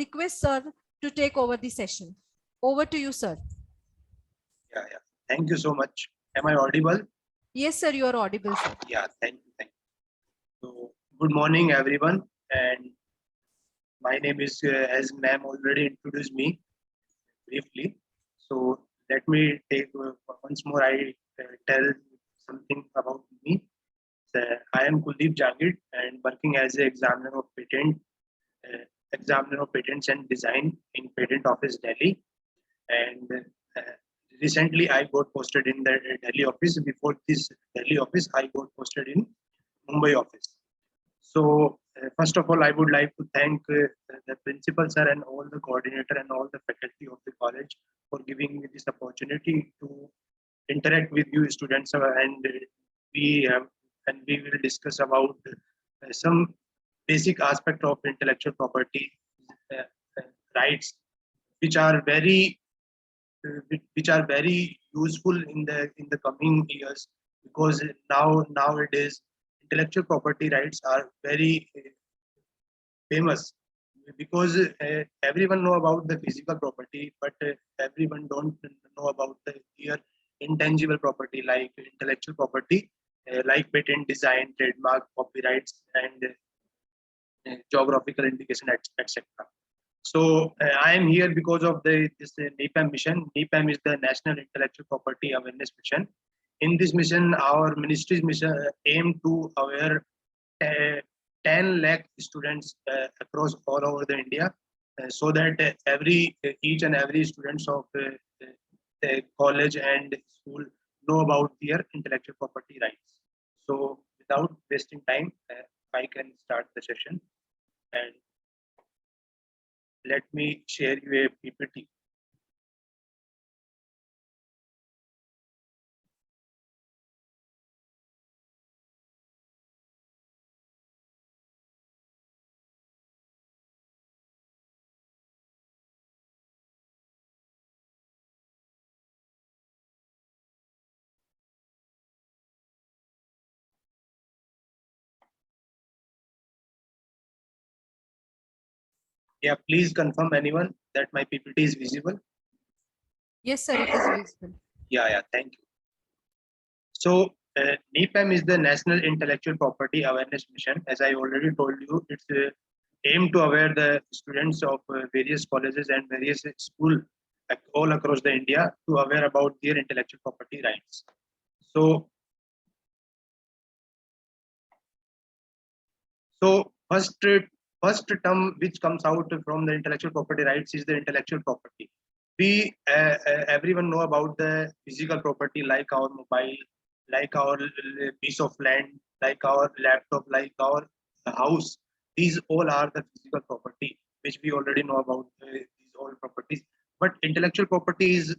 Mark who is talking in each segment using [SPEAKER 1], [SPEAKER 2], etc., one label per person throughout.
[SPEAKER 1] request sir to take over the session. Over to you, sir.
[SPEAKER 2] Yeah. Thank you so much. Am I audible?
[SPEAKER 1] Yes, sir, you are audible, sir.
[SPEAKER 2] Yeah, thank you. So, good morning, everyone. And my name is, as ma'am already introduced me briefly. So, let me take once more. I tell something about me. So, I am Kuldeep Jangir and working as an examiner of patents and design in Patent Office Delhi. And recently, I got posted in the Delhi office. Before this Delhi office, I got posted in Mumbai office. So first of all, I would like to thank the principal sir and all the coordinator and all the faculty of the college for giving me this opportunity to interact with you students, and we will discuss about some basic aspect of intellectual property uh, rights, which are very useful in the coming years, because nowadays intellectual property rights are very famous, because everyone know about the physical property, but everyone don't know about the here intangible property like intellectual property, like patent, design, trademark, copyrights, and geographical indication, etc. So I am here because of this NIPAM mission. NIPAM is the National Intellectual Property Awareness Mission. In this mission, our ministry's mission aim to aware 10 lakh students across all over the India, so that each and every students of the college and school know about their intellectual property rights. So without wasting time, I can start the session. And let me share you a PPT. Yeah, please confirm anyone that my PPT is visible.
[SPEAKER 1] Yes, sir, it is visible.
[SPEAKER 2] Yeah, thank you. So NIPAM is the National Intellectual Property Awareness Mission. As I already told you, it's aim to aware the students of various colleges and various schools all across the India to aware about their intellectual property rights. So first term which comes out from the intellectual property rights is the intellectual property. We everyone know about the physical property, like our mobile, like our piece of land, like our laptop, like our house. These all are the physical property which we already know about, these all properties. But intellectual property is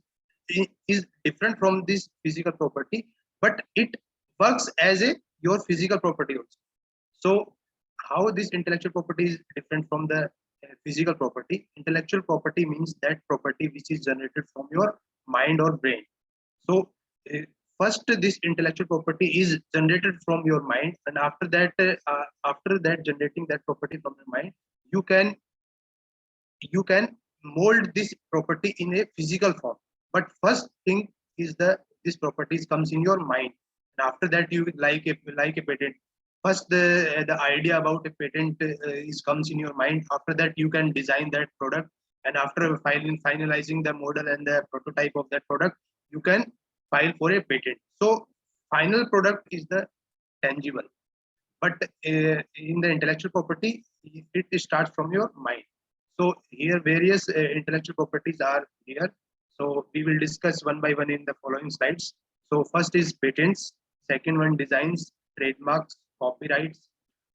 [SPEAKER 2] different from this physical property, but it works as a your physical property also. So how this intellectual property is different from the physical property? Intellectual property means that property which is generated from your mind or brain. So first, this intellectual property is generated from your mind, and after that generating that property from your mind, you can mold this property in a physical form. But first thing is this properties comes in your mind, and after that you like a patent. First, the idea about a patent comes in your mind. After that, you can design that product, and after finalizing the model and the prototype of that product, you can file for a patent. So final product is the tangible, but in the intellectual property, it starts from your mind. So here various intellectual properties are here. So we will discuss one by one in the following slides. So first is patents, second one designs, trademarks, copyrights,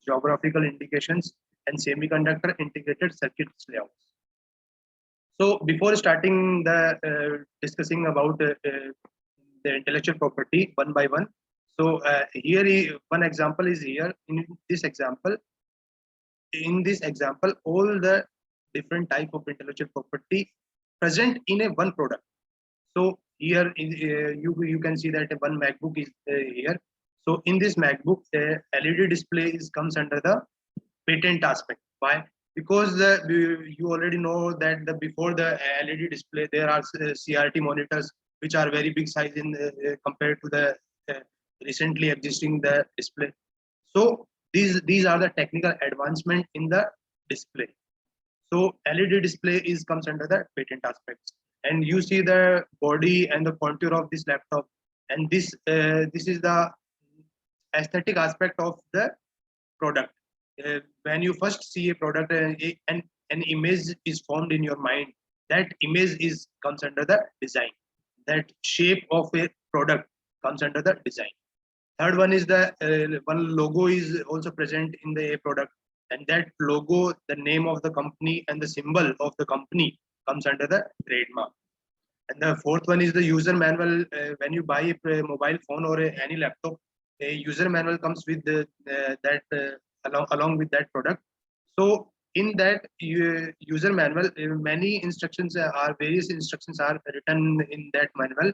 [SPEAKER 2] geographical indications, and semiconductor integrated circuits layouts. So before starting the discussing about the intellectual property one by one, so here one example is here. In this example, all the different type of intellectual property present in a one product. So here you can see that one MacBook is here. So in this MacBook, LED display comes under the patent aspect. Why? because you already know that before the LED display there are CRT monitors which are very big size in compared to the uh, recently existing the display. So these are the technical advancement in the display. So LED display comes under the patent aspects, and you see the body and the contour of this laptop, and this is the aesthetic aspect of the product. When you first see a product and an image is formed in your mind, that image comes under the design. That shape of a product comes under the design. Third one is the one logo is also present in the product, and that logo, the name of the company and the symbol of the company comes under the trademark. And the fourth one is the user manual. When you buy a mobile phone or any laptop, a user manual comes with that along with that product. So in that user manual, many instructions are various instructions are written in that manual.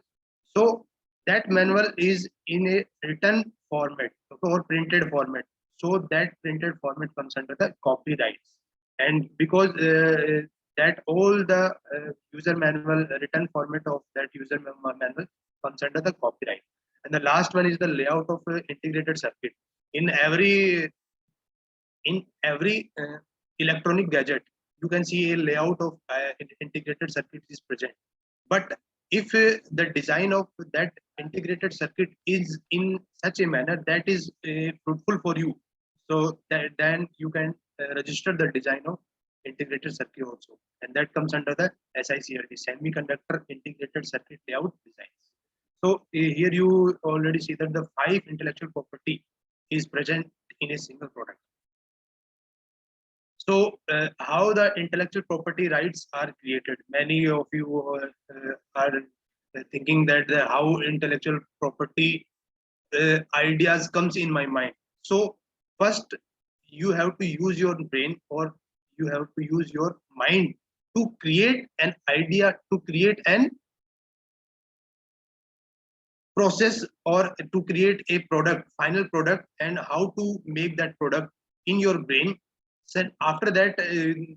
[SPEAKER 2] So that manual is in a written format or printed format. So that printed format comes under the copyrights. And because that all the user manual written format of that user manual comes under the copyright. And the last one is the layout of integrated circuit. In every electronic gadget, you can see a layout of integrated circuit is present. But if the design of that integrated circuit is in such a manner that is fruitful for you, so then you can register the design of integrated circuit also, and that comes under the SICLD, semiconductor integrated circuit layout designs. So here you already see that the 5 intellectual property is present in a single product. So how the intellectual property rights are created? Many of you are thinking that how intellectual property ideas comes in my mind. So first you have to use your brain, or you have to use your mind to create an idea, to create an process, or to create a product, final product, and how to make that product in your brain. So after that,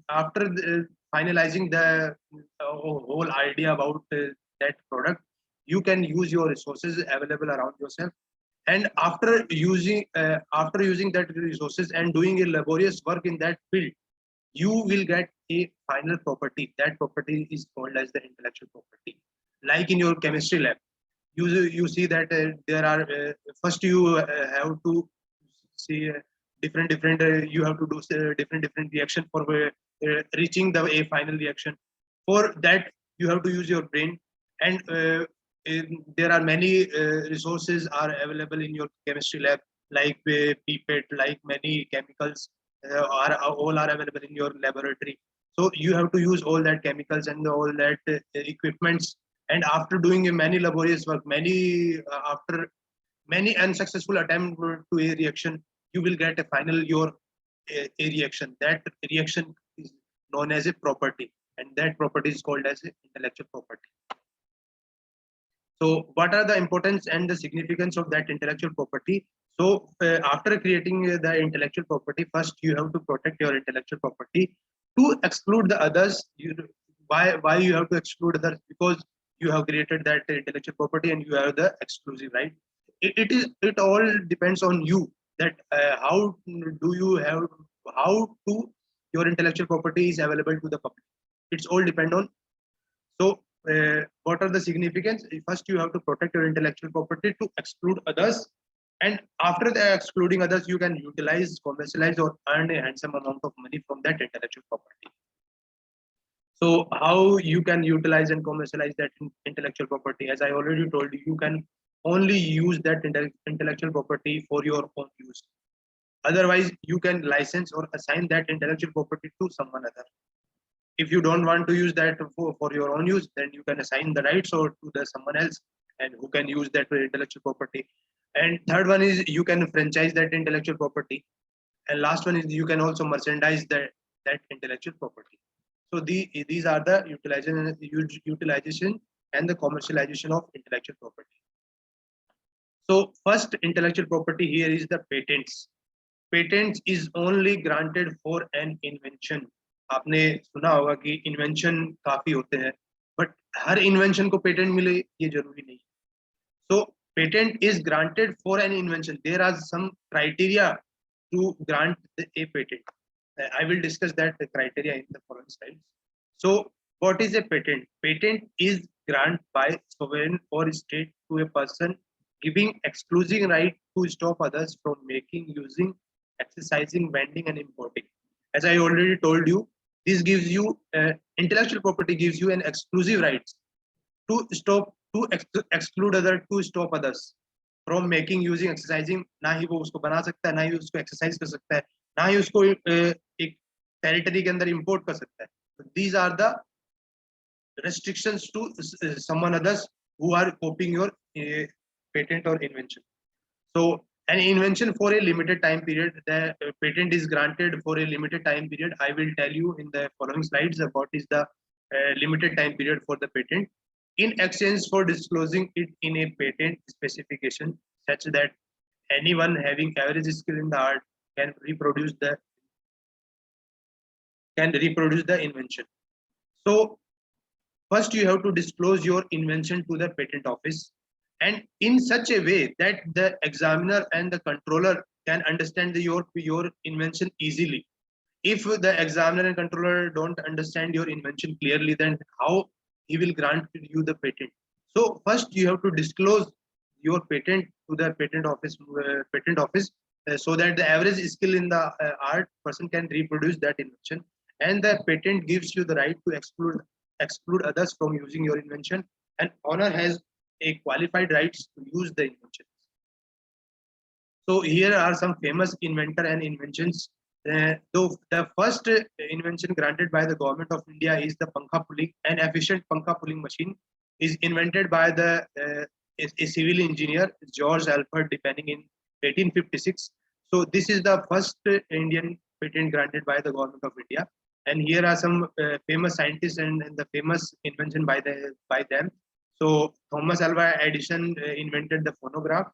[SPEAKER 2] after finalizing the whole idea about that product, you can use your resources available around yourself. And after using that resources and doing a laborious work in that field, you will get a final property. That property is called as the intellectual property. Like in your chemistry lab, you see that there are first you have to see different you have to do different reaction for reaching the a final reaction. For that you have to use your brain, and there are many resources are available in your chemistry lab, like pipette, like many chemicals are all are available in your laboratory. So you have to use all that chemicals and all that equipments, and after doing a many laborious work, after many unsuccessful attempt to a reaction, you will get a final your a reaction. That reaction is known as a property, and that property is called as intellectual property. So what are the importance and the significance of that intellectual property? So after creating the intellectual property, first you have to protect your intellectual property to exclude the others. Why you have to exclude others? Because you have created that intellectual property and you have the exclusive right. It all depends on you, that how do you have, how to your intellectual property is available to the public. It's all depend on. So what are the significance? First you have to protect your intellectual property to exclude others, and after the excluding others you can utilize, commercialize, or earn a handsome amount of money from that intellectual property. So how you can utilize and commercialize that intellectual property? As I already told you, you can only use that intellectual property for your own use. Otherwise, you can license or assign that intellectual property to someone other. If you don't want to use that for your own use, then you can assign the rights or to the someone else, and who can use that intellectual property. And third one is you can franchise that intellectual property. And last one is you can also merchandise that intellectual property. So these are the utilization and the commercialization of intellectual property. So first intellectual property here is the patents. Patents is only granted for an invention. आपने सुना होगा कि invention काफी होते हैं, but her invention को patent मिले ये जरूरी नहीं. So patent is granted for an invention. There are some criteria to grant a patent. I will discuss that criteria in the following slides. So what is a patent? Patent is granted by sovereign or state to a person, giving exclusive right to stop others from making, using, exercising, vending, and importing. As I already told you, this gives you intellectual property gives you an exclusive rights to stop to exclude other to stop others from making, using, exercising. ना ही वो उसको बना सकता है, ना ही उसको exercise कर सकता है, ना ही उसको एक टेरिटरी के अंदर इंपोर्ट कर सकता है. These are the restrictions to someone others who are copying your patent or invention. So an invention for a limited time period, the patent is granted for a limited time period. I will tell you in the following slides what is the limited time period for the patent, in exchange for disclosing it in a patent specification such that anyone having average skill in the art can reproduce the invention. So first you have to disclose your invention to the patent office, and in such a way that the examiner and the controller can understand your invention easily. If the examiner and controller don't understand your invention clearly, then how he will grant you the patent? So first you have to disclose your patent to the patent office so that the average skill in the art person can reproduce that invention, and the patent gives you the right to exclude others from using your invention, and owner has a qualified rights to use the invention. So here are some famous inventor and inventions. The first invention granted by the government of India is the pankha pulling. An efficient pankha pulling machine is invented by a civil engineer, George Alfred Depenning, in 1856. So this is the first Indian patent granted by the government of India. And here are some famous scientists and the famous invention by them. So Thomas Alva Edison invented the phonograph.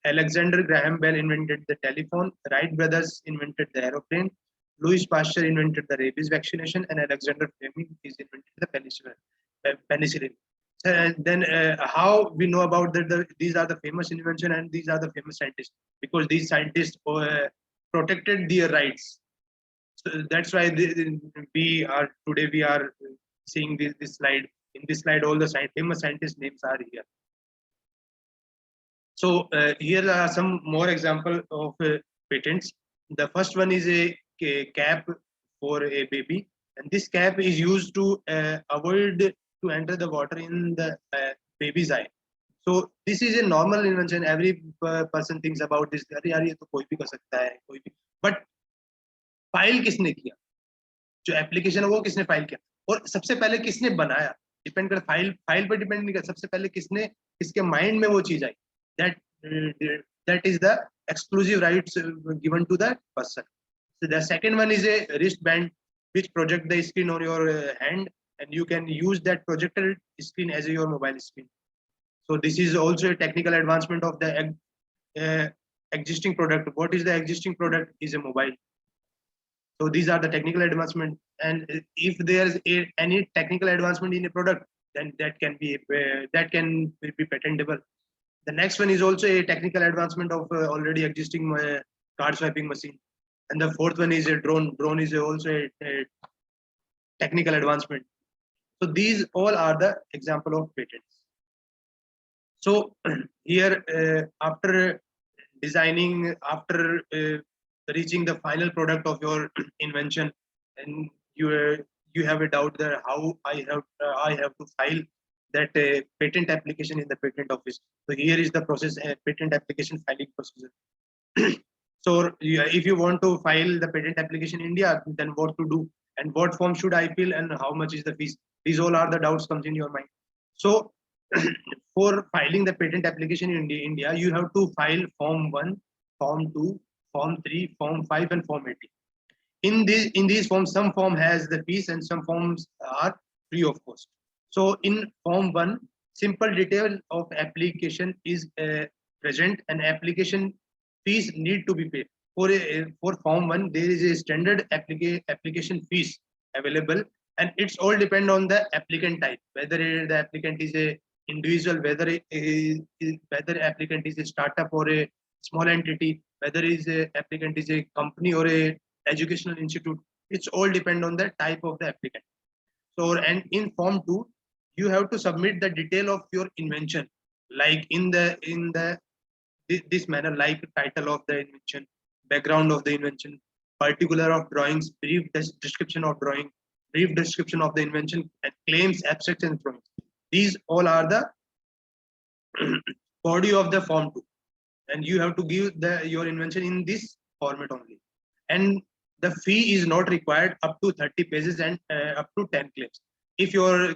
[SPEAKER 2] Alexander Graham Bell invented the telephone. Wright brothers invented the aeroplane. Louis Pasteur invented the rabies vaccination, and Alexander Fleming is invented the penicillin. Then how we know about that? These are the famous invention and these are the famous scientists, because these scientists protected their rights. So that's why we are seeing this slide. In this slide, all the famous scientists' names are here. So here are some more example of patents. The first one is a cap for a baby, and this cap is used to avoid to enter the water in the baby's eye. So this is a normal invention. Every person thinks about this. अरे यार ये तो कोई भी कर सकता है, कोई भी. But फाइल किसने किया? जो एप्लीकेशन है वो किसने फाइल किया? और सबसे पहले किसने बनाया? डिपेंड कर फाइल पर डिपेंड नहीं कर. सबसे पहले किसके माइंड में वो चीज आई? That is the exclusive rights given to the person. So the second one is a wristband which project the screen on your hand, and you can use that projector screen as your mobile screen. So this is also a technical advancement of the existing product. What is the existing product? Is a mobile. So these are the technical advancement, and if there is any technical advancement in a product, then that can be patentable. The next one is also a technical advancement of already existing card swiping machine, and the fourth one is a drone. Drone is also a technical advancement. So these all are the example of patents. So here after designing, after reaching the final product of your invention, and you have a doubt that how I have to file that patent application in the patent office. So here is the process, patent application filing procedure. So if you want to file the patent application in India, then what to do and what form should I fill and how much is the fees? These all are the doubts comes in your mind. So for filing the patent application in India, you have to file form 1, form 2, form 3, form 5, and form 80. In these forms, some form has the fees and some forms are free of cost. So in form 1, simple detail of application is present, and application fees need to be paid. For form 1, there is a standard application fees, available, and it's all depend on the applicant type, whether the applicant is a individual, whether whether applicant is a startup or a small entity, whether is a applicant is a company or a educational institute. It's all depend on the type of the applicant. So, and in form 2, you have to submit the detail of your invention, like in this manner, like title of the invention, background of the invention, particular of drawings, brief description of drawing, brief description of the invention, and claims, abstracts, and drawings. These all are the body of the form 2, and you have to give your invention in this format only. And the fee is not required up to 30 pages and up to 10 claims. If your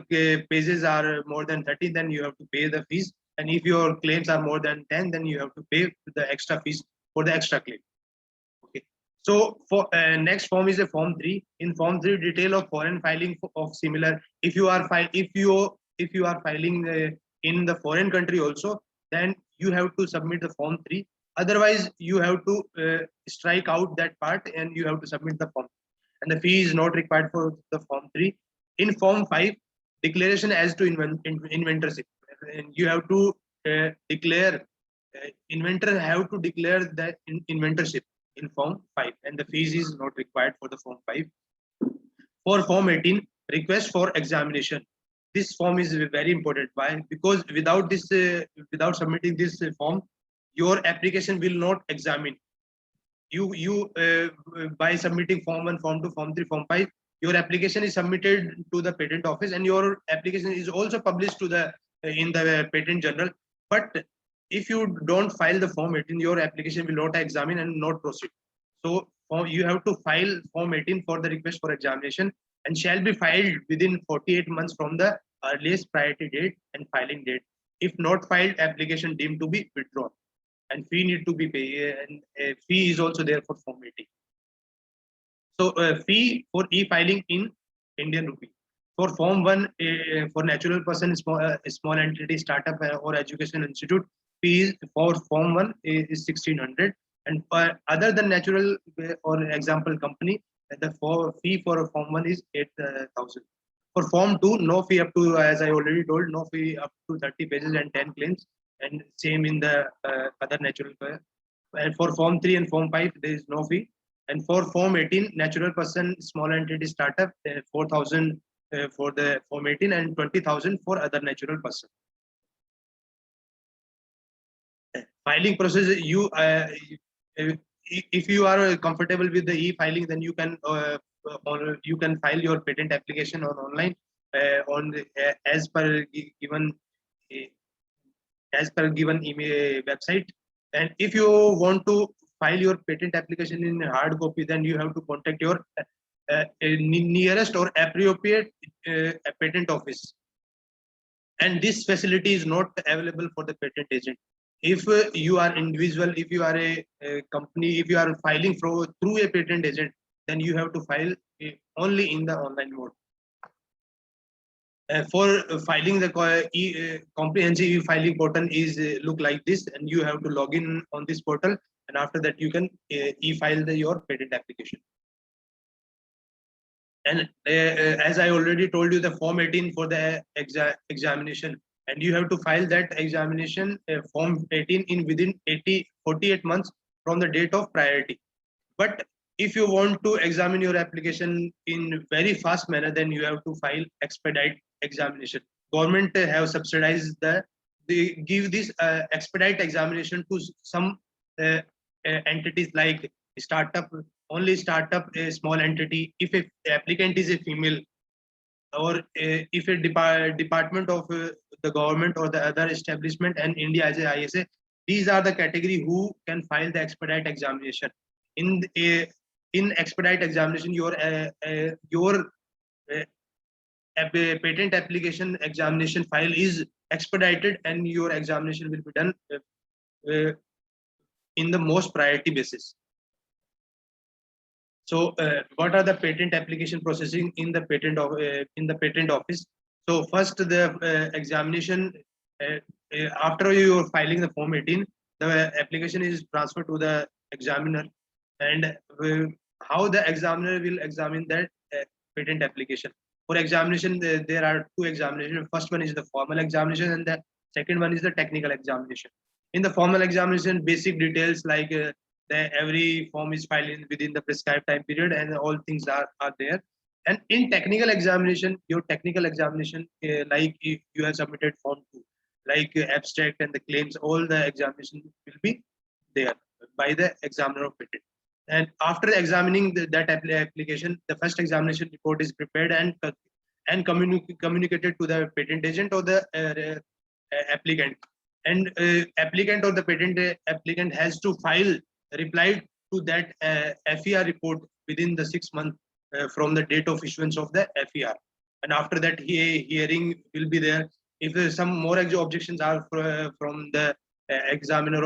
[SPEAKER 2] pages are more than 30, then you have to pay the fees. And if your claims are more than 10, then you have to pay the extra fees for the extra claim. Okay. So for next form is a form 3. In form 3, detail of foreign filing of similar. If you are filing in the foreign country also, then you have to submit the form 3. Otherwise, you have to strike out that part and you have to submit the form. And the fee is not required for the form 3. In form 5, declaration as to inventorship. And you have to declare, inventor have to declare that inventorship in form 5, and the fees is not required for the form 5. For form 18, request for examination. This form is very important. Why? Because without this, without submitting this form, your application will not examine. You by submitting form 1, form 2, form 3, form 5, your application is submitted to the patent office, and your application is also published to the in the patent journal. But if you don't file the form 18, your application will not examine and not proceed. So you have to file form 18 for the request for examination, and shall be filed within 48 months from the earliest priority date and filing date. If not filed, application deemed to be withdrawn, and fee need to be paid, and fee is also there for form 18. So fee for e-filing in Indian rupee. For form 1, for natural person, small entity, startup or education institute, fee for form 1 is 1600, and other than natural or example company, the fee for form 1 is 8000. For form 2, no fee up to, as I already told, no fee up to 30 pages and 10 claims, and same in the other natural. And for form 3 and form 5, there is no fee. And for form 18, natural person, small entity, startup, 4000 for the form 18 and 20,000 for other natural person. Filing process, if you are comfortable with the e-filing, then you can file your patent application on online on as per given email website. And if you want to file your patent application in hard copy, then you have to contact your nearest or appropriate patent office. And this facility is not available for the patent agent. If you are individual, if you are a company, if you are filing through a patent agent, then you have to file only in the online mode. For filing, the comprehensive filing portal is look like this, and you have to log in on this portal, and after that you can e-file your patent application. And as I already told you, the form 18 for the examination, and you have to file that examination form 18 in within 48 months from the date of priority. But if you want to examine your application in very fast manner, then you have to file expedite examination. Government have subsidized they give this expedite examination to some entities like startup, only startup, a small entity. If a applicant is a female, or if a department of the government or the other establishment, and India as a ISA, these are the category who can file the expedite examination. In expedite examination, your patent application examination file is expedited, and your examination will be done in the most priority basis. So what are the patent application processing in the patent office? So first, the examination, after you are filing the form 18, the application is transferred to the examiner, and how the examiner will examine that patent application. For examination, there are two examinations. First one is the formal examination, and the second one is the technical examination. In the formal examination, basic details like every form is filed within the prescribed time period, and all things are there. And in technical examination, your technical examination, like if you have submitted form 2, like abstract and the claims, all the examination will be there by the examiner of patent. And after examining that application, the first examination report is prepared and communicated to the patent agent or the applicant. And applicant or the patent applicant has to file reply to that FER report within the 6 months from the date of issuance of the FER. And after that, hearing will be there. If some more objections are from the examiner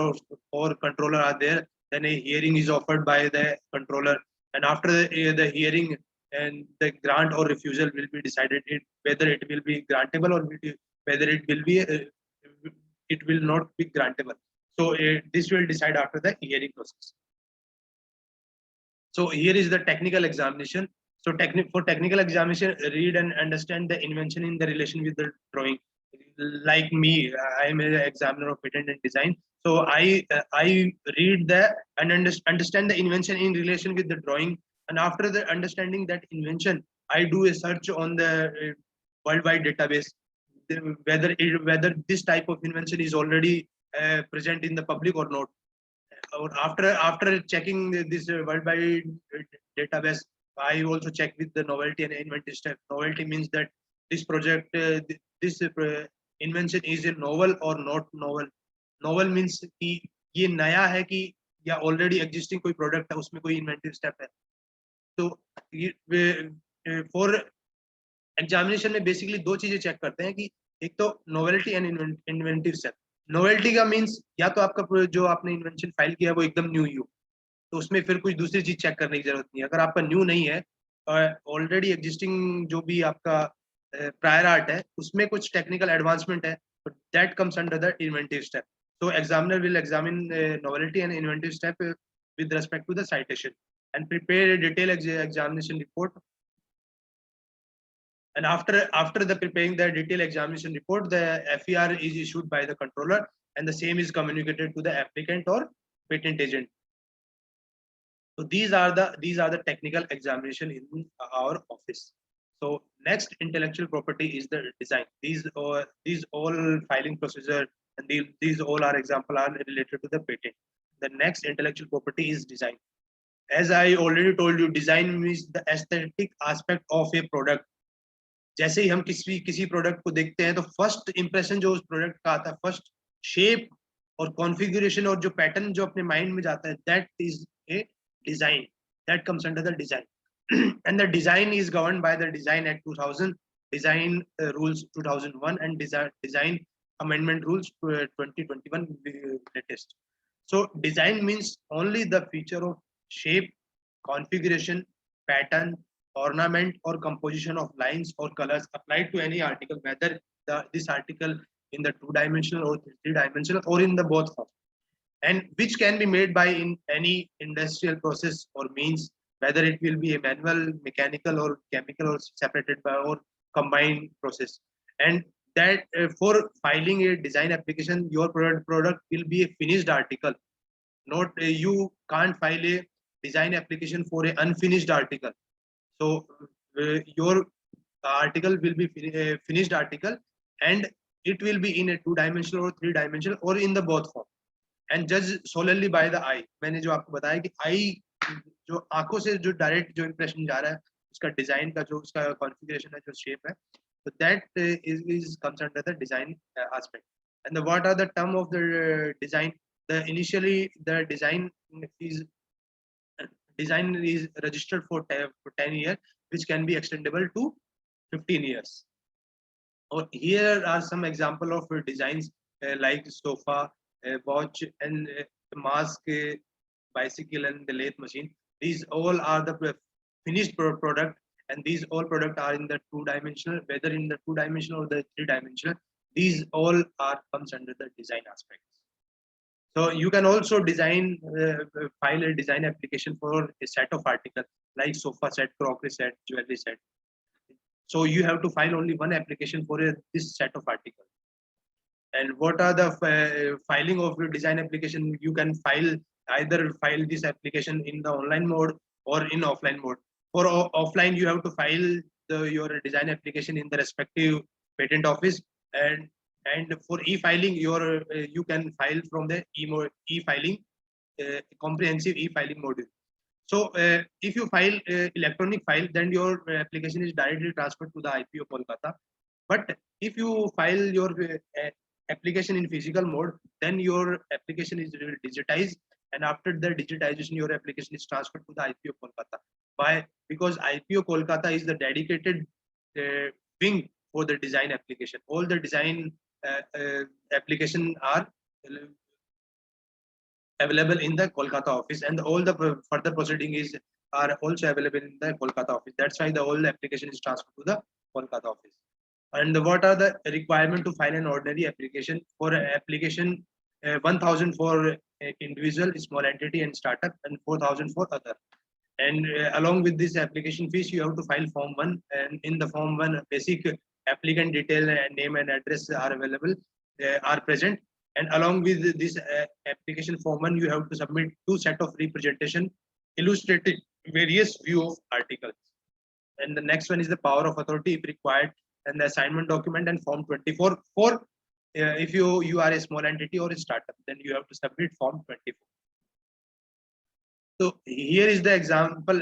[SPEAKER 2] or controller are there, then a hearing is offered by the controller. And after the hearing, and the grant or refusal will be decided whether it will be grantable or whether it will be it will not be grantable. So this will decide after the hearing process. So here is the technical examination. So for technical examination, read and understand the invention in the relation with the drawing. Like me, I am an examiner of patent and design. So I read and understand the invention in relation with the drawing. And after the understanding that invention, I do a search on the worldwide database, whether this type of invention is already present in the public or not. Or after checking this worldwide database, I also check with the novelty and inventive step. Novelty means that this project, this invention is a novel or not novel. Novel means कि ये नया है कि या already existing कोई product है उसमें कोई inventive step है. So for examination में basically दो चीजें check करते हैं कि एक तो novelty and inventive step. Novelty का means या तो आपका जो आपने invention फाइल किया है वो एकदम न्यू ही हो, तो उसमें फिर कुछ दूसरी चीज चेक करने की जरूरत नहीं है. अगर आपका न्यू नहीं है, ऑलरेडी एग्जिस्टिंग जो भी आपका प्रायर आर्ट है उसमें कुछ टेक्निकल एडवांसमेंट है, तो that comes under the inventive step. So examiner will examine novelty and inventive step with respect to the citation and prepare a detailed examination report. And after the preparing the detailed examination report, the FER is issued by the controller, and the same is communicated to the applicant or patent agent. So these are the technical examination in our office. So next intellectual property is the design. These all filing procedure and these all are example are related to the patent. The next intellectual property is design. As I already told you, design means the aesthetic aspect of a product. जैसे ही हम किसी product को देखते हैं तो first impression जो उस product का आता है, फर्स्ट शेप और कॉन्फ़िगरेशन और जो पैटर्न जो अपने माइंड में जाता है, that is a design, that comes under the design. And the design is governed by the Design Act 2000, Design Rules 2001, and Design Amendment Rules 2021 latest. So design means only the feature of shape, configuration, pattern, ornament or composition of lines or colors applied to any article, whether this article in the 2-dimensional or 3-dimensional or in the both form, and which can be made by in any industrial process or means, whether it will be a manual, mechanical or chemical or separated by or combined process. And that for filing a design application, your product will be a finished article. Not you can't file a design application for an unfinished article. So your article will be a finished article, and it will be in a 2-dimensional or 3-dimensional or in the both form, and judged solely by the eye. मैंने जो आपको बताया कि eye जो आंखों से जो direct जो इंप्रेशन जा रहा है, उसका डिजाइन का जो उसका कॉन्फ़िगरेशन है, जो शेप है, so that is comes under the design aspect. And what are the term of the design? The initially the design is registered for 10 years, which can be extendable to 15 years. Or here are some example of designs like sofa, watch, and mask, bicycle, and the lathe machine. These all are the finished product, and these all product are in the 2-dimensional, whether in the 2-dimensional or the 3-dimensional. These all are comes under the design aspects. So you can also design, file a design application for a set of articles like sofa set, crockery set, jewelry set. So you have to file only one application for this set of articles. And what are the filing of your design application? You can either file this application in the online mode or in offline mode. For offline, you have to file your design application in the respective patent office, and for e-filing, you can file from the e-filing comprehensive e-filing module. So if you file electronic file, then your application is directly transferred to the IPO Kolkata. But if you file your application in physical mode, then your application is digitized, and after the digitization, your application is transferred to the IPO Kolkata. Why? Because IPO Kolkata is the dedicated wing for the design application. All the design application are available in the Kolkata office, and all the further proceeding are also available in the Kolkata office. That's why the whole application is transferred to the Kolkata office. And what are the requirement to file an ordinary application? For application, 1,000 for individual, small entity and startup, and 4,000 for other. And along with this application fees, you have to file form 1, and in the form 1, basic applicant detail and name and address are available, are present. And along with this application form 1, you have to submit 2 set of representation illustrating various view of articles. And the next one is the power of authority if required, and the assignment document, and form 24 for if you are a small entity or a startup, then you have to submit form 24. So here is the example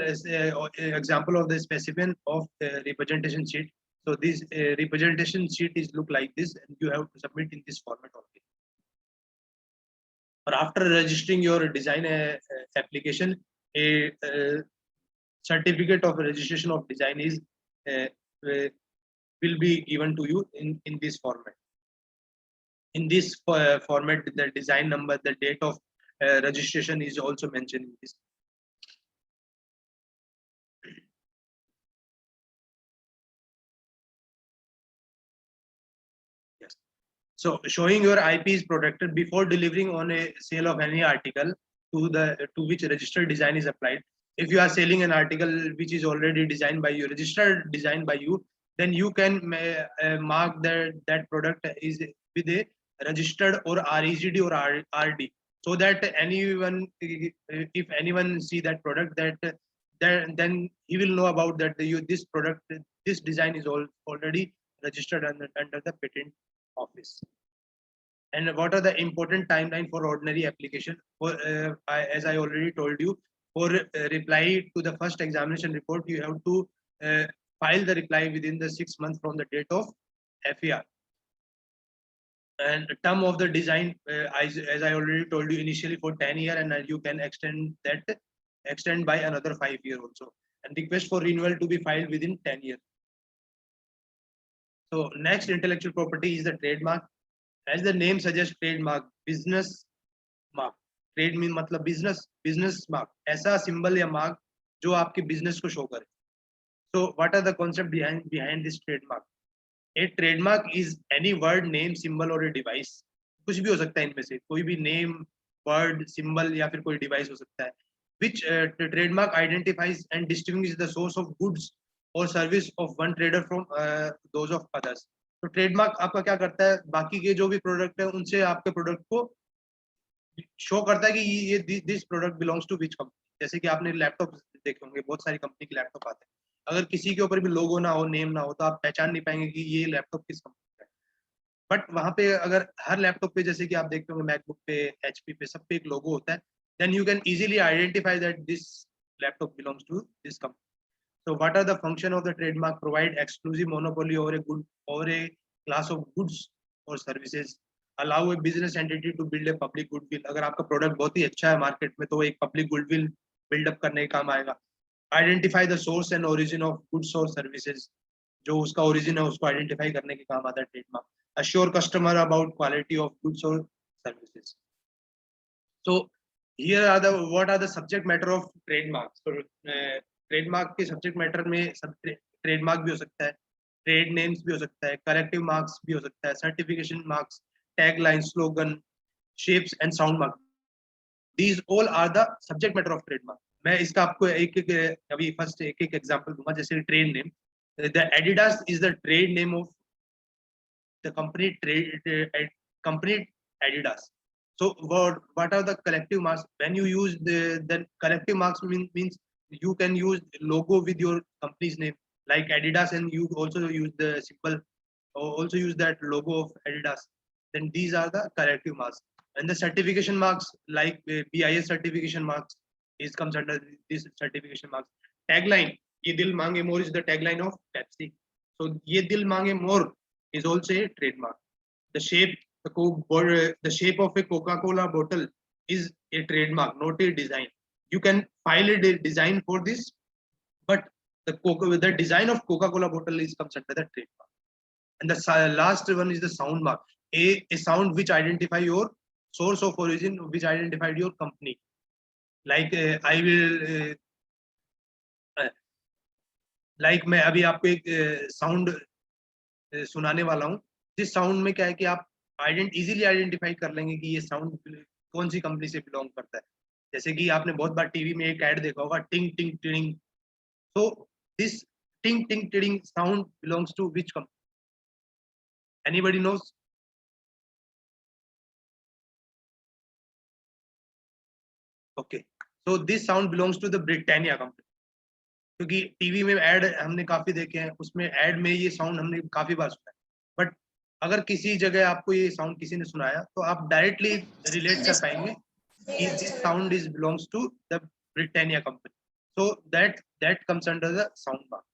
[SPEAKER 2] of the specimen of the representation sheet. So this representation sheet is look like this, and you have to submit in this format only. Or after registering your design application, a certificate of registration of design is will be given to you in this format. In this format, the design number, the date of registration is also mentioned in this. Yes. So showing your IP is protected before delivering on a sale of any article to which registered design is applied. If you are selling an article which is already designed by you, registered design by you, then you can mark that product is with a registered or REGD or RD, so that anyone, if anyone see that product, then he will know about that this product, this design is already registered under the patent office. And what are the important timeline for ordinary application? For as I already told you, for reply to the first examination report, you have to file the reply within the 6 months from the date of FER. And the term of the design, as I already told you, initially for 10 years, and you can extend by another 5 years also. And request for renewal to be filed within 10 years. So next intellectual property is the trademark. As the name suggests, trademark, business mark. Trade mean मतलब business mark, ऐसा symbol या mark जो आपके business को show करे. So what are the concept behind this trademark? A trademark is any word, name, symbol or a device. कुछ भी हो सकता है इनमें से, कोई भी name, word, symbol या फिर कोई device हो सकता है. Which trademark identifies and distinguishes the source of goods or service of one trader from those of others. तो ट्रेडमार्क आपका क्या करता है, बाकी के जो भी प्रोडक्ट है उनसे आपके प्रोडक्ट को शो करता है कि ये this product belongs to which company. जैसे कि आपने लैपटॉप देखे होंगे, बहुत सारी कंपनी के लैपटॉप आते हैं, अगर किसी के ऊपर भी लोगो ना हो, नेम ना हो, तो आप पहचान नहीं पाएंगे कि ये लैपटॉप किस कंपनी का है. बट वहां पे अगर हर लैपटॉप पे, जैसे कि आप देखते होंगे मैकबुक पे, एचपी पे, सब पे एक लोगो होता है, then you can easily identify that this laptop belongs to this company. So what are the function of the trademark? Provide exclusive monopoly over a class of goods or services. Allow a business entity to build a public goodwill. अगर आपका product बहुत ही अच्छा है market में, तो वो एक public goodwill buildup करने का काम आएगा. Identify the source and origin of goods or services. जो उसका origin है उसको identify करने के काम आता है trademark. Assure customer about quality of goods or services. So here are what are the subject matter of trademarks. So trademark के सब्जेक्ट मैटर में ट्रेडमार्क भी हो सकता है, ट्रेड नेम्स भी हो सकता है, करेक्टिव मार्क्स भी हो सकता है, certification marks, tag line, slogan, shapes and sound mark. These all are the subject matter of trademark. मैं इसका आपको एक अभी फर्स्ट एक एग्जांपल दूंगा. जैसे trade name, The Adidas is the trade name of the company company Adidas. So what are the collective marks? When you use the collective marks means you can use logo with your company's name like Adidas, and you also use the symbol, or also use that logo of Adidas. Then these are the collective marks. And the certification marks like BIS certification marks comes under this certification marks. Tagline, "Ye dil mange more" is the tagline of Pepsi. So "Ye dil mange more" is also a trademark. The shape, the shape of a Coca-Cola bottle is a trademark, not a design. You can file a design for this, but the design of Coca-Cola bottle comes under the trademark. And the last one is the sound mark, a sound which identify your source of origin, which identified your company. Like I will like मैं अभी आपको एक sound सुनाने वाला हूँ, जिस sound में क्या है कि आप इजीली आइडेंटिफाई कर लेंगे कि ये साउंड कौन सी कंपनी से बिलोंग करता है. जैसे कि आपने बहुत बार टीवी में एक ऐड देखा होगा, टिंग टिंग टिंग. So this ting ting ting sound belongs to which company? Anybody knows? Okay, so this sound belongs to the Britannia company. क्योंकि टीवी में ऐड हमने काफी देखे हैं, उसमें ऐड में ये साउंड हमने काफी बार सुना है. बट अगर किसी जगह आपको ये साउंड किसी ने सुनाया तो आप डायरेक्टली रिलेट कर पाएंगे कि this sound is belongs to the Britannia company. So that comes under the sound mark.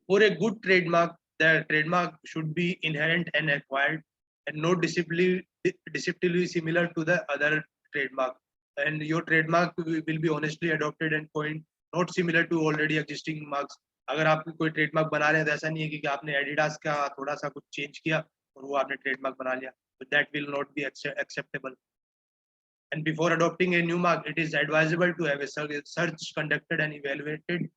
[SPEAKER 2] For a good trademark, the trademark should be inherent and acquired, and not deceptively similar to the other trademark. And your trademark will be honestly adopted and coined, not similar to already existing marks. अगर आप कोई trademark बना रहे हैं तो ऐसा नहीं है कि आपने एडिडास का थोड़ा सा कुछ चेंज किया और वो आपने ट्रेडमार्क बना लिया. So that will not be acceptable. And before adopting a new mark, it is advisable to have a search conducted and evaluated.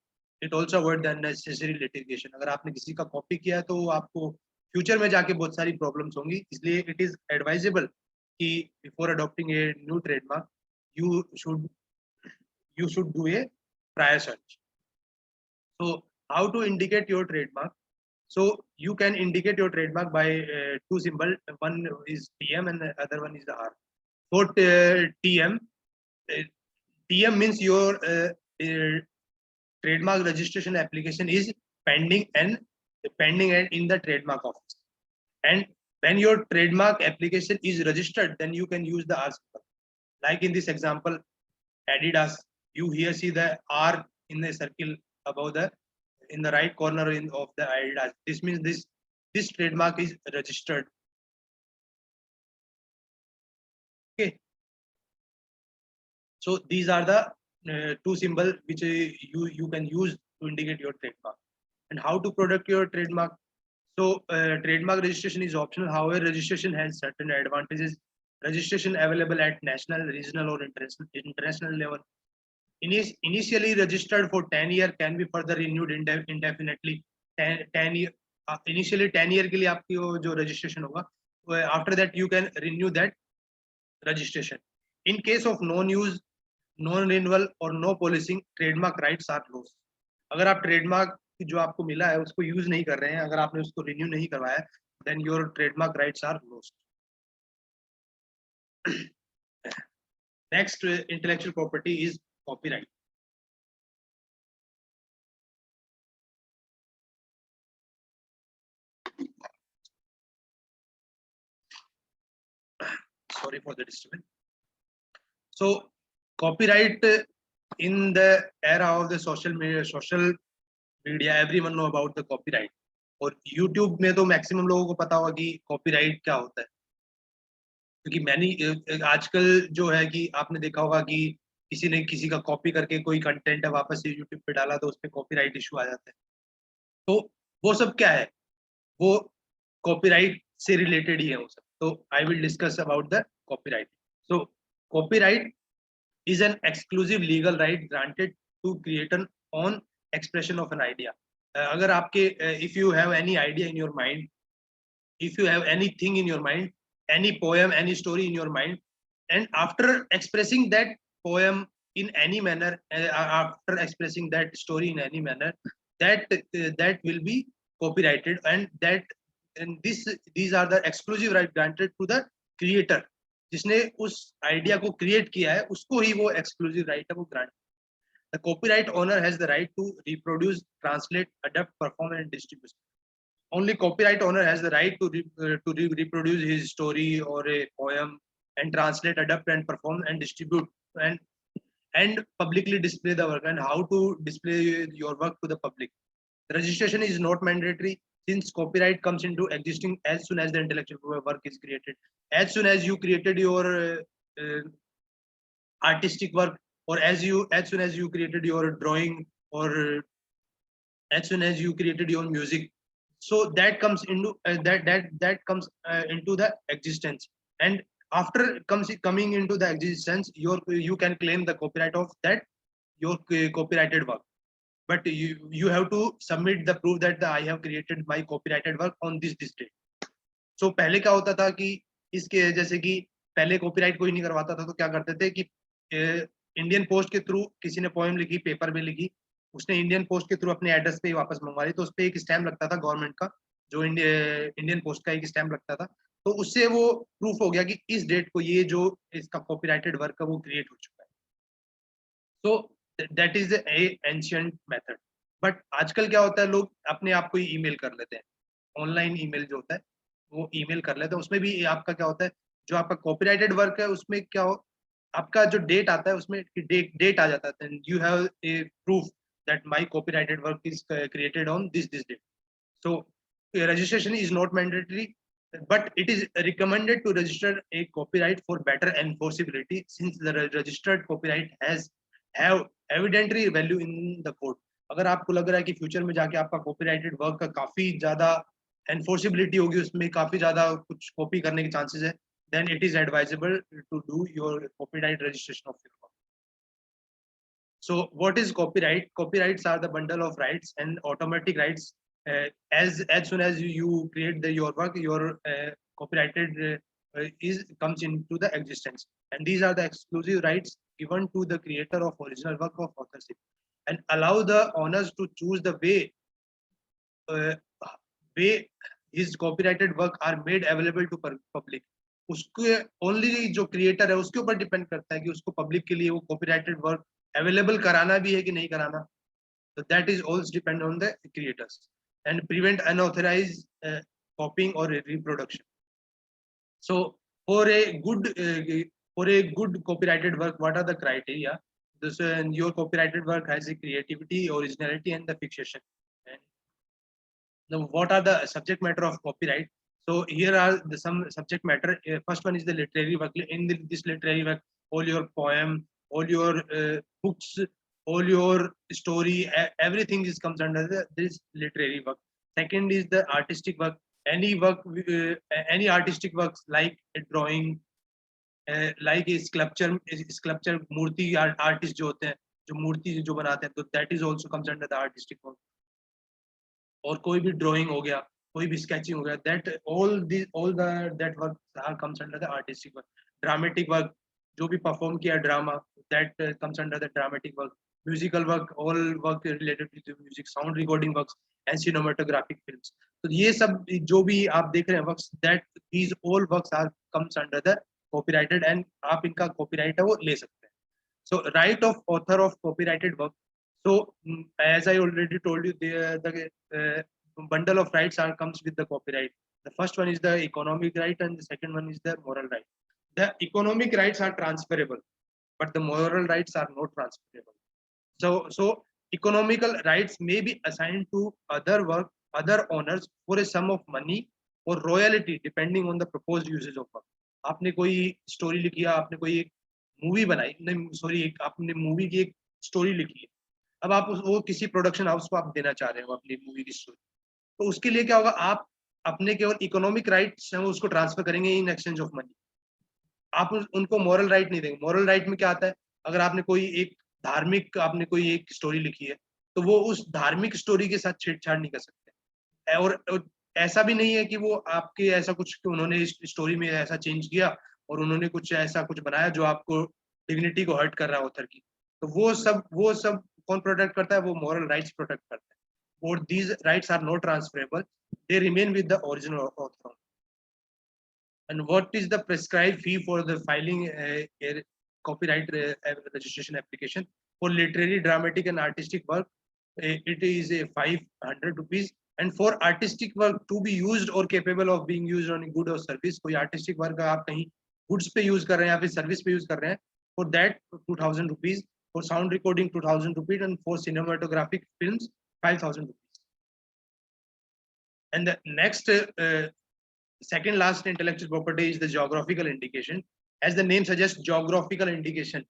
[SPEAKER 2] It also avoid the unnecessary litigation. अगर आपने किसी का कॉपी किया है तो आपको फ्यूचर में जाके बहुत सारी प्रॉब्लम्स होंगी. इसलिए it is advisable कि before adopting a new trademark, you should do a prior search. So how to indicate your trademark? So you can indicate your trademark by two symbols. One is TM and the other one is the R. For TM, TM means your trademark registration application is pending and in the trademark office. And when your trademark application is registered, then you can use the R symbol. Like in this example, Adidas, you here see the R in the circle above in the right corner of the Adidas. This means this trademark is registered. Okay. So these are the two symbols which you can use to indicate your trademark. And how to protect your trademark? So trademark registration is optional. However, registration has certain advantages. Registration available at national, regional, or international level. Initially registered for 10 years can be further renewed indefinitely. 10 year, initially 10 year के लिए आपकी जो registration होगा. After that you can renew that registration. In case of non-use, non-renewal or no policing, trademark rights are lost. अगर आप trademark जो आपको मिला है उसको use नहीं कर रहे हैं, अगर आपने उसको renew नहीं करवाया, then your trademark rights are lost. Next intellectual property is copyright. Sorry for the disturbance. So copyright in the era of the social media, everyone know about the copyright. और YouTube में तो maximum लोगों को पता होगा कि copyright क्या होता है. क्योंकि आजकल जो है कि आपने देखा होगा कि किसी ने किसी का कॉपी करके कोई कंटेंट है वापस से यूट्यूब पे डाला तो उस पे कॉपीराइट इशू आ जाता है. तो वो सब क्या है, वो कॉपीराइट से रिलेटेड ही है वो सब. तो I will discuss about the copyright. So copyright is an exclusive legal right granted to create an own expression of an idea. अगर आपके if you have any idea in your mind, if you have anything in your mind, any poem, any story in your mind, and after expressing that poem in any manner, after expressing that story in any manner, that will be copyrighted, and these are the exclusive right granted to the creator. जिसने उस idea को create किया है उसको ही वो exclusive right है वो grant. The copyright owner has the right to reproduce, translate, adapt, perform, and distribute. Only copyright owner has the right to reproduce his story or a poem and translate, adapt, and perform and distribute and publicly display the work. And how to display your work to the public. The registration is not mandatory since copyright comes into existing as soon as the intellectual work is created. As soon as you created your artistic work, or as soon as you created your drawing, or as soon as you created your music, so that comes into that comes into the existence, and after coming into the existence, you can claim the copyright of that your copyrighted work, but you have to submit the proof that I have created my copyrighted work on this date. So पहले क्या होता था कि इसके जैसे कि पहले copyright कोई नहीं करवाता था, तो क्या करते थे कि इंडियन पोस्ट के थ्रू किसी ने पोएम लिखी, पेपर में लिखी, उसने इंडियन पोस्ट के थ्रू अपने एड्रेस पे ही वापस मंगवा ली, तो उस पर एक स्टैम्प लगता था गवर्नमेंट का, जो इंडियन पोस्ट का एक स्टैम्प लगता था, तो उससे वो प्रूफ हो गया कि इस डेट को ये जो इसका कॉपीराइटेड वर्क है वो क्रिएट हो चुका है. So that is a ancient method. But आजकल क्या होता है, लोग अपने आप को ही ईमेल कर लेते हैं, ऑनलाइन ईमेल जो होता है वो ईमेल कर लेते हैं. उसमें भी आपका क्या होता है, जो आपका कॉपीराइटेड वर्क है उसमें क्या हो, आपका जो डेट आता है उसमें डेट आ जाता है, you have a proof that my copyrighted work is created on this date. So registration is not mandatory, but it is recommended to register a copyright for better enforceability, since the registered copyright have evidently value in the court. अगर आपको लग रहा है कि future में जाके आपका copyrighted work का काफी ज्यादा एनफोर्सिबिलिटी होगी, उसमें काफी ज्यादा कुछ कॉपी करने के चांसेस है, then it is advisable to do your copyright registration of your work. So what is copyright? Copyrights are the bundle of rights and automatic rights. As soon as you create your work, your copyrighted comes into the existence, and these are the exclusive rights given to the creator of original work of authorship, and allow the owners to choose the way his copyrighted work are made available to public. उसके only जो creator है उसके ऊपर depend करता है कि उसको public के लिए वो कॉपीराइटेड वर्क अवेलेबल कराना भी है कि नहीं कराना. So that is also depend on the creators, and prevent unauthorized copying or reproduction. So for a good copyrighted work, what are the criteria? This your copyrighted work has a creativity, originality, and the fixation. And now, what are the subject matter of copyright? So here are some subject matter. First one is the literary work. In this literary work, all your poem, all your books, all your story, everything comes under this literary work. Second is the artistic work. Any work, any artistic works like a drawing, like a sculpture Murthy artist जो होते हैं, जो मूर्ति जो बनाते हैं, तो that is also comes under the artistic work. और कोई भी drawing हो गया, कोई भी sketching हो गया, that work comes under the artistic work. Dramatic work, जो भी perform किया drama, that comes under the dramatic work. Musical work, all work related to music, sound recording works, and cinematographic films. तो ये सब जो भी आप देख रहे हैं works, that these all works comes under the copyrighted, and आप इनका copyright है वो ले सकते हैं. So right of author of copyrighted work. So as I already told you, the bundle of rights comes with the copyright. The first one is the economic right, and the second one is the moral right. The economic rights are transferable, but the moral rights are not transferable. So economical rights may be assigned to other owners for a sum of money or royalty depending on the proposed usage of work. आपने कोई story लिखी है, आपने कोई एक movie बनाई, नहीं sorry, आपने मूवी की एक स्टोरी लिखी है, अब आप वो किसी प्रोडक्शन हाउस को आप देना चाह रहे हो अपनी मूवी की स्टोरी, तो उसके लिए क्या होगा, आप अपने केवल इकोनॉमिक राइट्स हैं उसको ट्रांसफर करेंगे इन एक्सचेंज ऑफ मनी. आप उनको मॉरल राइट नहीं देंगे. मॉरल राइट में क्या आता है, अगर आपने कोई एक धार्मिक आपने कोई एक स्टोरी लिखी है, तो वो उस धार्मिक स्टोरी के साथ छेड़छाड़ नहीं कर सकते. और ऐसा भी नहीं है कि वो आपके ऐसा कुछ कि उन्होंने इस स्टोरी में ऐसा चेंज किया और उन्होंने कुछ ऐसा कुछ बनाया जो आपको डिग्निटी को हर्ट कर रहा है ऑथर की. तो वो सब कौन प्रोटेक्ट करता है, वो मॉरल राइट्स प्रोटेक्ट करता है. or these rights are not transferable, they remain with the original author. And what is the prescribed fee for the filing a copyright registration application for literary, dramatic, and artistic work? It is a 500 rupees. And for artistic work to be used or capable of being used on a good or service, कोई artistic work आप कहीं goods पे use कर रहे हैं या फिर service पे use कर रहे हैं, for that 2000 rupees, for sound recording 2000 rupees, and for cinematographic films 5000 rupees. And the next second last intellectual property is the geographical indication. As the name suggests, geographical indication,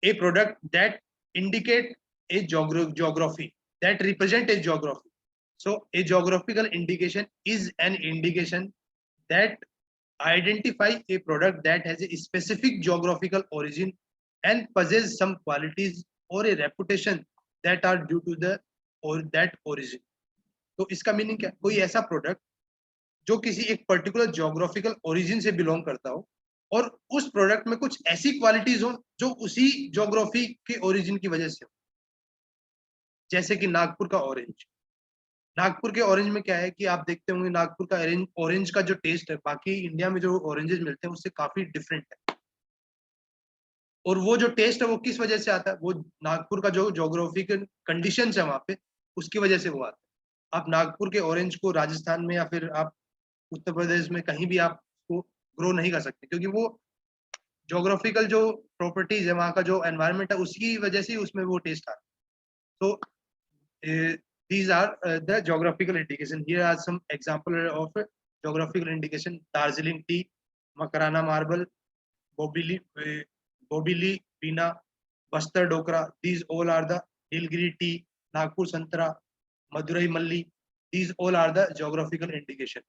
[SPEAKER 2] a product that indicate a geography, that represent a geography. So a geographical indication is an indication that identify a product that has a specific geographical origin and possess some qualities or a reputation that are due to the or that origin. तो इसका meaning क्या? कोई ऐसा product जो किसी एक particular geographical origin से belong करता हो और उस प्रोडक्ट में कुछ ऐसी क्वालिटीज हो जो उसी ज्योग्राफी के ओरिजिन की वजह से हो। जैसे कि नागपुर का ऑरेंज, नागपुर के ऑरेंज में क्या है कि आप देखते होंगे नागपुर का ऑरेंज का जो टेस्ट है बाकी इंडिया में जो ऑरेंजेस मिलते हैं उससे काफी डिफरेंट है। और वो जो टेस्ट है वो किस वजह से आता है? वो नागपुर का जो ज्योग्राफिकल कंडीशंस है वहां पे उसकी वजह से वो आता है। आप नागपुर के ऑरेंज को राजस्थान में या फिर आप उत्तर प्रदेश में कहीं भी आप उसको ग्रो नहीं कर सकते क्योंकि वो ज्योग्राफिकल जो प्रॉपर्टीज है वहाँ का जो एनवायरनमेंट है उसकी वजह से उसमें वो टेस्ट आता है। तो these are the geographical indication. Here are some example of geographical indication: Darjeeling tea, Makarana marble, Bobili Pina, Bastar Dokra. These all are the Nilgiri tea, Nagpur Santara, Madurai Malli. These all are the geographical indication.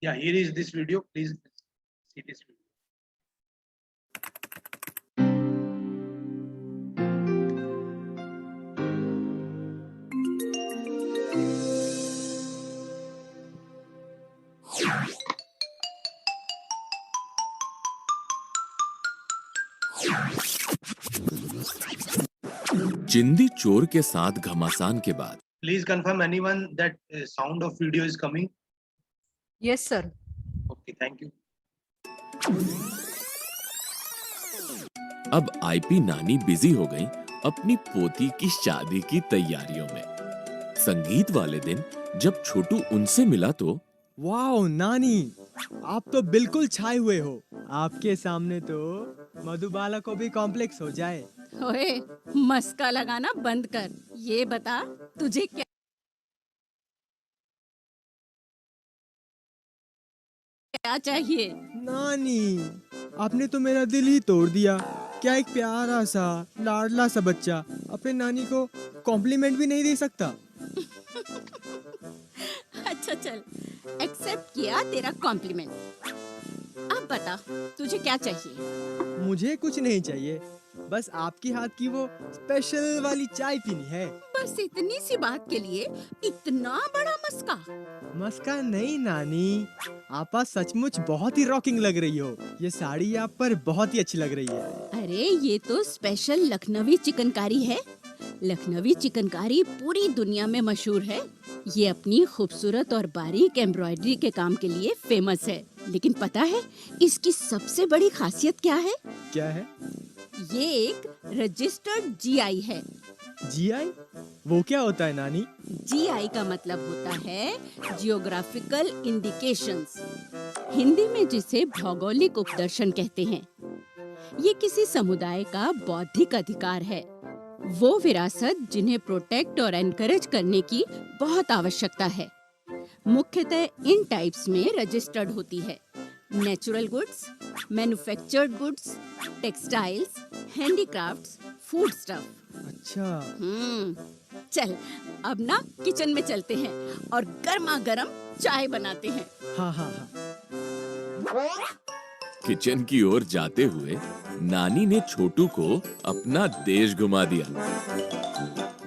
[SPEAKER 2] Yeah, here is this video. Please see this video.
[SPEAKER 3] चिंदी चोर के साथ घमासान के बाद
[SPEAKER 2] Please confirm anyone that sound of video is coming.
[SPEAKER 1] Yes, sir.
[SPEAKER 2] Okay, thank you.
[SPEAKER 3] अब IP नानी busy हो गई अपनी पोती की शादी की तैयारियों में। संगीत वाले दिन जब छोटू उनसे मिला तो
[SPEAKER 4] वाओ नानी, आप तो बिल्कुल छाए हुए हो। आपके सामने तो मधुबाला को भी कॉम्प्लेक्स हो जाए।
[SPEAKER 5] ओए, मस्का लगाना बंद कर। ये बता तुझे क्या चाहिए?
[SPEAKER 4] नानी, आपने तो मेरा दिल ही तोड़ दिया। क्या एक प्यारा सा लाडला सा बच्चा अपने नानी को कॉम्प्लीमेंट भी नहीं दे सकता?
[SPEAKER 5] अच्छा चल, एक्सेप्ट किया तेरा कॉम्प्लीमेंट। अब बता तुझे क्या चाहिए?
[SPEAKER 4] मुझे कुछ नहीं चाहिए, बस आपकी हाथ की वो स्पेशल वाली चाय पीनी है।
[SPEAKER 5] बस इतनी सी बात के लिए इतना बड़ा मस्का?
[SPEAKER 4] मस्का नहीं नानी, आप आज सचमुच बहुत ही रॉकिंग लग रही हो। ये साड़ी आप पर बहुत ही अच्छी लग रही है।
[SPEAKER 5] अरे ये तो स्पेशल लखनवी चिकनकारी है। लखनवी चिकनकारी पूरी दुनिया में मशहूर है। ये अपनी खूबसूरत और बारीक एम्ब्रॉयडरी के काम के लिए फेमस है। लेकिन पता है इसकी सबसे बड़ी खासियत क्या है?
[SPEAKER 4] क्या है?
[SPEAKER 5] ये एक रजिस्टर्ड जीआई है।
[SPEAKER 4] जीआई? वो क्या होता है नानी?
[SPEAKER 5] जीआई का मतलब होता है जियोग्राफिकल इंडिकेशंस, हिंदी में जिसे भौगोलिक उपदर्शन कहते हैं। ये किसी समुदाय का बौद्धिक अधिकार है, वो विरासत जिन्हें प्रोटेक्ट और एनकरेज करने की बहुत आवश्यकता है। मुख्यतः इन टाइप्स में रजिस्टर्ड होती है: natural goods, manufactured goods, textiles, handicrafts, food stuff.
[SPEAKER 4] अच्छा।
[SPEAKER 5] चल अब ना किचन में चलते हैं और गर्मा गर्म चाय बनाते हैं।
[SPEAKER 4] हाँ हाँ हाँ।
[SPEAKER 3] किचन की ओर जाते हुए नानी ने छोटू को अपना देश घुमा दिया।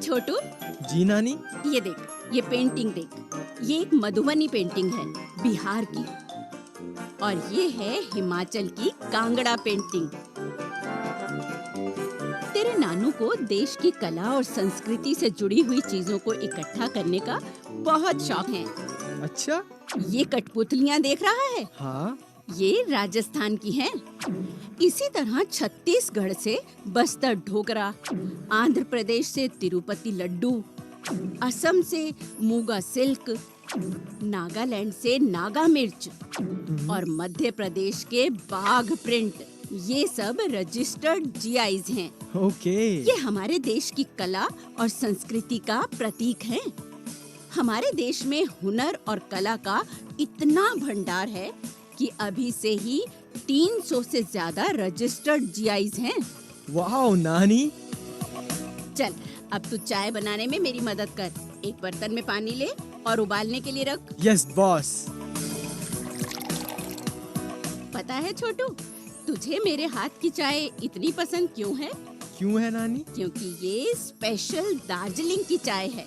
[SPEAKER 5] छोटू,
[SPEAKER 4] जी नानी।
[SPEAKER 5] ये देख, ये पेंटिंग देख। ये एक मधुबनी पेंटिंग है, बिहार की। और ये है हिमाचल की कांगड़ा पेंटिंग। मेरे नानू को देश की कला और संस्कृति से जुड़ी हुई चीजों को इकट्ठा करने का बहुत शौक है।
[SPEAKER 4] अच्छा।
[SPEAKER 5] ये कठपुतलियाँ देख रहा है?
[SPEAKER 4] हाँ।
[SPEAKER 5] ये राजस्थान की हैं। इसी तरह छत्तीसगढ़ से बस्तर ढोकरा, आंध्र प्रदेश से तिरुपति लड्डू, असम से मूगा सिल्क, नागालैंड से नागा मिर्च और मध्य प्रदेश के बाघ प्रिंट, ये सब रजिस्टर्ड जीआईज हैं।
[SPEAKER 4] ओके।
[SPEAKER 5] ये हमारे देश की कला और संस्कृति का प्रतीक हैं। हमारे देश में हुनर और कला का इतना भंडार है कि अभी से ही 300 से ज्यादा रजिस्टर्ड जीआईज हैं।
[SPEAKER 4] वाह नानी।
[SPEAKER 5] चल, अब तू चाय बनाने में मेरी मदद कर। एक बर्तन में पानी ले और उबालने के लिए रख।
[SPEAKER 4] Yes boss.
[SPEAKER 5] पता है छोटू, तुझे मेरे हाथ की चाय इतनी पसंद क्यों है?
[SPEAKER 4] क्यों है नानी?
[SPEAKER 5] क्योंकि ये स्पेशल दार्जिलिंग की चाय है।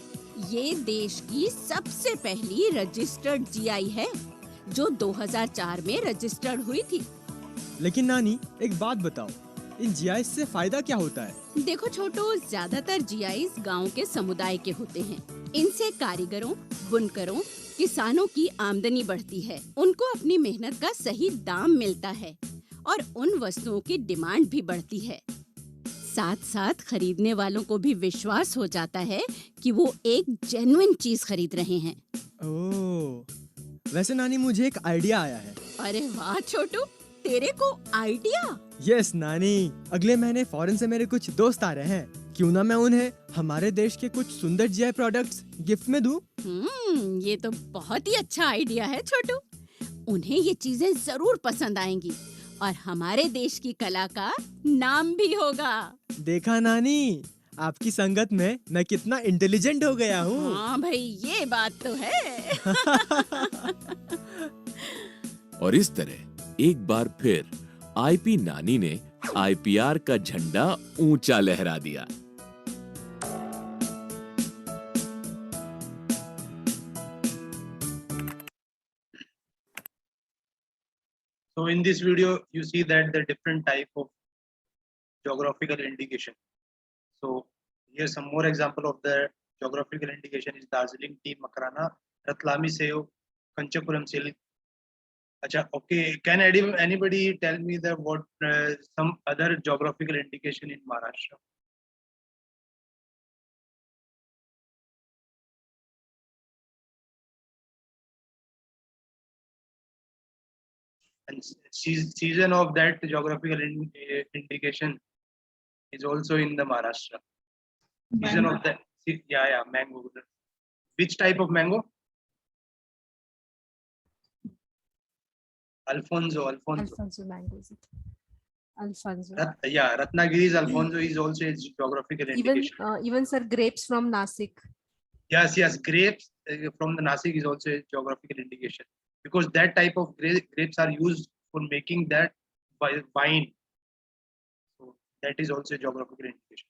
[SPEAKER 5] ये देश की सबसे पहली रजिस्टर्ड जीआई है, जो 2004 में रजिस्टर्ड हुई थी।
[SPEAKER 4] लेकिन नानी एक बात बताओ, इन जीआई से फायदा क्या होता है?
[SPEAKER 5] देखो छोटू, ज्यादातर जीआईज गांव के समुदाय के होते हैं। इनसे कारीगरों, बुनकरों, किसानों की आमदनी बढ़ती है। उनको अपनी मेहनत का सही दाम मिलता है और उन वस्तुओं की डिमांड भी बढ़ती है। साथ साथ खरीदने वालों को भी विश्वास हो जाता है कि वो एक जेन्युइन चीज खरीद रहे हैं।
[SPEAKER 4] ओह, वैसे नानी मुझे एक आइडिया आया है।
[SPEAKER 5] अरे वाह छोटू, तेरे को आइडिया?
[SPEAKER 4] यस नानी, अगले महीने फॉरेन से मेरे कुछ दोस्त आ रहे हैं। क्यों ना मैं उन्हें हमारे देश के कुछ सुंदर जीआई प्रोडक्ट्स गिफ्ट में दूं?
[SPEAKER 5] ये तो बहुत ही अच्छा आइडिया है छोटू। उन्हें ये चीजें जरूर पसंद आएंगी और हमारे देश की कला का नाम भी होगा।
[SPEAKER 4] देखा नानी, आपकी संगत में मैं कितना इंटेलिजेंट हो गया हूँ।
[SPEAKER 5] हाँ भाई, ये बात तो है।
[SPEAKER 3] और इस तरह एक बार फिर आईपी नानी ने आईपीआर का झंडा ऊंचा लहरा दिया।
[SPEAKER 2] So in this video, you see that the different type of geographical indication. So here's some more example of the geographical indication is Darjeeling tea, Makrana, Ratlami Seo, Kanchapuram silk. Acha, okay, can anybody tell me the what some other geographical indication in Maharashtra? And season of that geographical indication is also in the Maharashtra. Season of that, yeah, mango. Which type of mango? Alfonso.
[SPEAKER 1] Alfonso mango is it? Alfonso.
[SPEAKER 2] Yeah, Ratnagiri's Alfonso is also a geographical indication.
[SPEAKER 1] Even sir, grapes from Nasik.
[SPEAKER 2] Yes, grapes from the Nasik is also a geographical indication, because that type of grapes are used for making that wine. So that is also a geographical indication.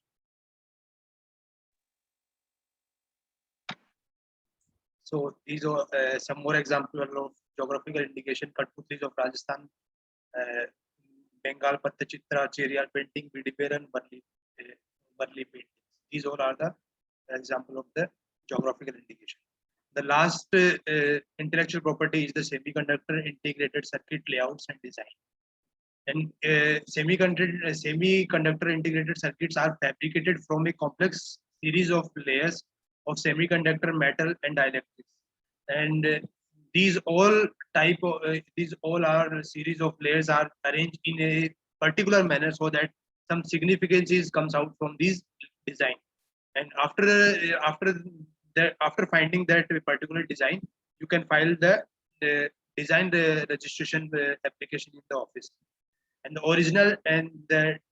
[SPEAKER 2] So these are some more examples of geographical indication. Katputlis of Rajasthan, Bengal Patta Chitra, Cherial painting, Vidiperan, Barli paintings. These all are the example of the geographical indication. The last intellectual property is the semiconductor integrated circuit layouts and design. And semiconductor integrated circuits are fabricated from a complex series of layers of semiconductor metal and dielectrics. And these all are a series of layers are arranged in a particular manner so that some significance comes out from these design. And after finding that particular design, you can file the design the registration application in the office. And the original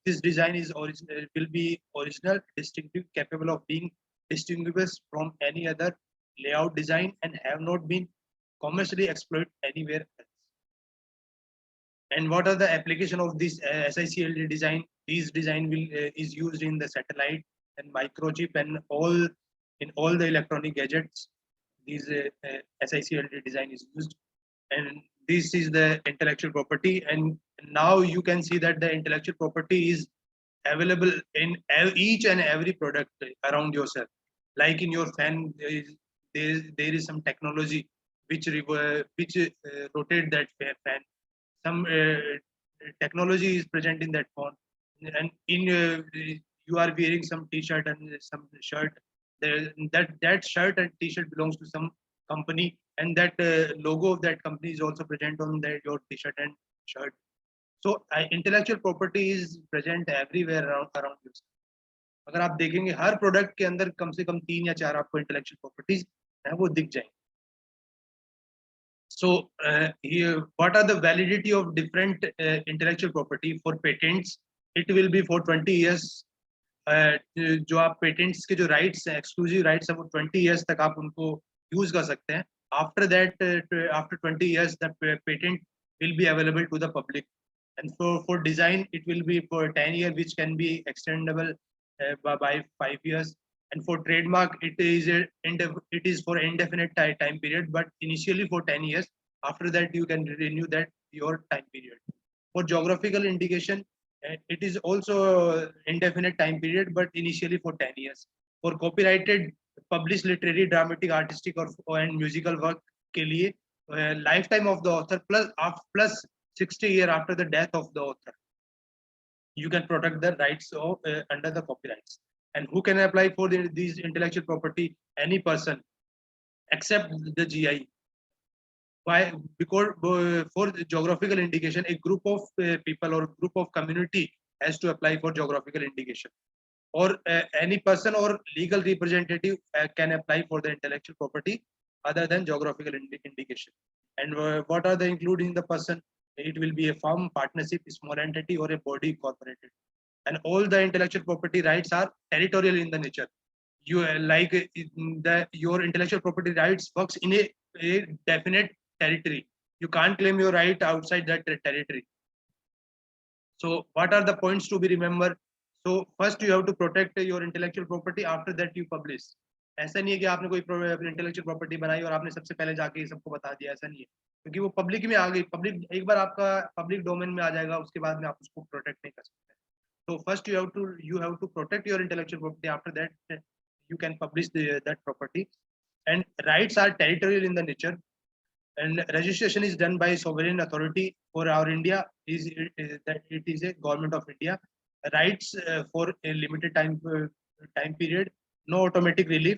[SPEAKER 2] this design is original, will be original, distinctive, capable of being distinguished from any other layout design, and have not been commercially exploited anywhere else. And what are the application of this SICLD design? This design is used in the satellite and microchip and in all the electronic gadgets. This SICLD design is used, and this is the intellectual property. And now you can see that the intellectual property is available in each and every product around yourself. Like in your fan, there is some technology which rotate that fan. Some technology is present in that phone, and in you are wearing some t-shirt and some shirt. That shirt and t-shirt belongs to some company, and that logo of that company is also present on your t-shirt and shirt. So intellectual property is present everywhere around you. अगर आप देखेंगे हर product के अंदर कम से कम 3 या 4 आपको intellectual properties है वो दिख जाएंगे. So here, what are the validity of different intellectual property for patents? It will be for 20 years. जो आप पेटेंट्स के जो राइट्स हैं, एक्सक्लूसिव राइट्स हैं, वो 20 years तक आप उनको यूज कर सकते हैं. After that, after 20 years, the patent will be available to the public. And for design, it will be for 10 years, which can be extendable by 5 years. And for trademark, it is for indefinite time period, but initially for 10 years. After that, you can renew that your time period. For geographical indication, it is also indefinite time period, but initially for 10 years. For copyrighted, published literary, dramatic, artistic, and musical work के लिए lifetime of the author plus 60 years after the death of the author, you can protect the rights of under the copyrights. And who can apply for these intellectual property? Any person, except the GI. Why? Because for the geographical indication, a group of people or group of community has to apply for geographical indication, or any person or legal representative can apply for the intellectual property other than geographical indication. And what are the including the person? It will be a firm, partnership, small entity, or a body incorporated. And all the intellectual property rights are territorial in the nature. You your intellectual property rights works in a definite territory. You can't claim your right outside that territory. So what are the points to be remembered? So first you have to protect your intellectual property. After that you publish. ऐसा नहीं है कि आपने कोई intellectual property बनाई और आपने सबसे पहले जाके सबको बता दिया. ऐसा नहीं है, क्योंकि वो पब्लिक में आ गई. पब्लिक एक बार आपका पब्लिक डोमेन में आ जाएगा, उसके बाद में आप उसको प्रोटेक्ट नहीं कर सकते. So first you have to protect your intellectual property. After that you can publish that property. And rights are territorial in the nature. And registration is done by sovereign authority. For our India, it is a government of India. Rights for a limited time period. No automatic relief.